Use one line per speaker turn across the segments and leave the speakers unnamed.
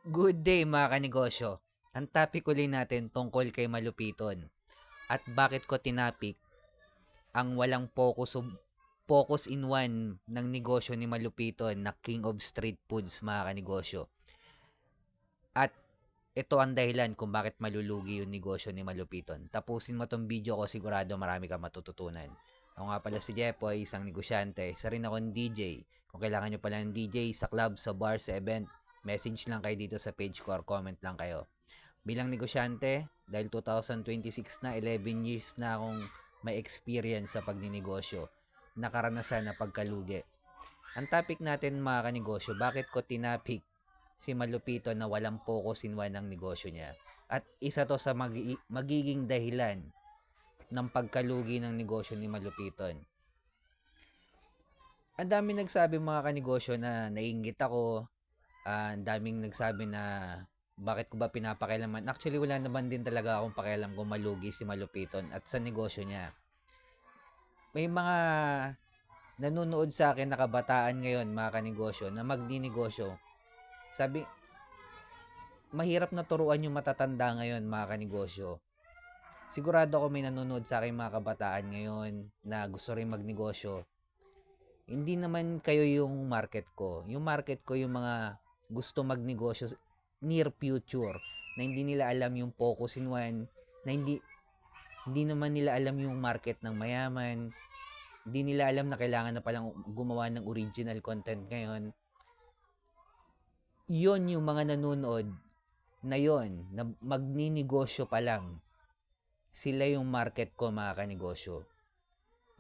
Good day mga kanegosyo. Ang topic uli natin tungkol kay Malupiton at bakit ko tinapik ang walang focus in one ng negosyo ni Malupiton na King of Street Foods mga kanegosyo. At ito ang dahilan kung bakit malulugi yung negosyo ni Malupiton. Tapusin mo tong video ko, sigurado marami kang matututunan. Ako nga pala si Jepoy, isang negosyante. Isa rin akong DJ. Kung kailangan nyo pala ng DJ sa club, sa bar, sa event, message lang kayo dito sa page ko or comment lang kayo. Bilang negosyante, dahil 2026 na, 11 years na akong may experience sa pagninegosyo. Nakaranasan na pagkalugi. Ang topic natin mga kanegosyo, bakit ko tinapik si Malupito na walang focus in one ng negosyo niya. At isa to sa magiging dahilan ng pagkalugi ng negosyo ni Malupiton. Ang daming nagsabi mga kanegosyo na naiinggit ako. Ang daming nagsabi na bakit ko ba pinapakialaman. Actually, wala naman din talaga akong pakialam kung malugi si Malupiton at sa negosyo niya. May mga nanonood sa akin na kabataan ngayon mga kanegosyo na magninegosyo. Sabi, mahirap na turuan yung matatanda ngayon mga kanegosyo. Sigurado ako may nanonood sa akin mga kabataan ngayon na gusto rin magnegosyo. Hindi naman kayo yung market ko. Yung market ko yung mga gusto magnegosyo near future na hindi nila alam yung focus in one, na hindi naman nila alam yung market ng mayaman. Hindi nila alam na kailangan na palang gumawa ng original content ngayon. Yon yung mga nanonood na yon na magninegosyo pa lang. Sila yung market ko mga kanegosyo.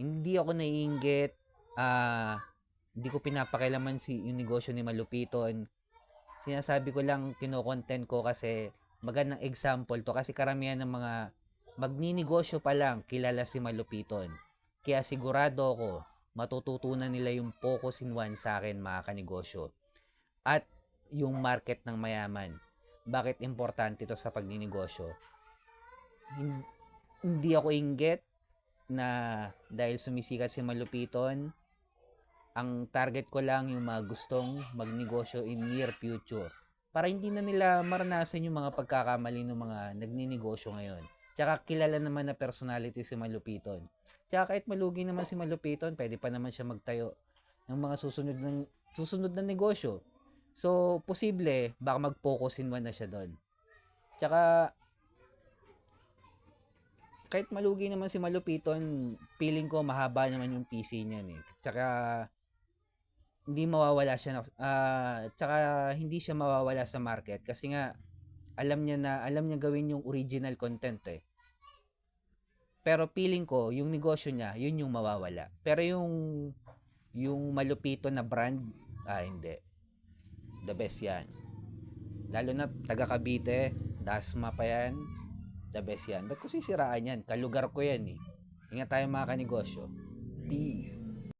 Hindi ako naiinggit, hindi ko pinapakialaman yung negosyo ni Malupiton. Sinasabi ko lang, kino-content ko kasi magandang example to kasi karamihan ng mga magninegosyo pa lang kilala si Malupiton. Kaya sigurado ako matututunan nila yung focus in one sa akin mga kanegosyo. At yung market ng mayaman. Bakit importante ito sa pagninegosyo? Hindi ako inggit na dahil sumisikat si Malupiton, ang target ko lang yung mga gustong magnegosyo in near future. Para hindi na nila maranasan yung mga pagkakamali ng mga nagninegosyo ngayon. Tsaka kilala naman na personality si Malupiton. Tsaka kahit malugi naman si Malupiton, pwede pa naman siya magtayo ng mga susunod na negosyo. So, posible, baka mag-focus in one na siya doon. Tsaka, kahit malugi naman si Malupiton, feeling ko mahaba naman yung PC niya eh. Tsaka, hindi mawawala siya tsaka hindi siya mawawala sa market kasi nga alam niya gawin yung original content eh. Pero feeling ko yung negosyo niya, yun yung mawawala. Pero yung Malupito na brand, hindi. The best yan. Lalo na taga Cavite, Dasma pa yan. The best yan. Ba't ko sisiraan yan? Kalugar ko yan eh. Ingat tayo mga kanegosyo. Peace.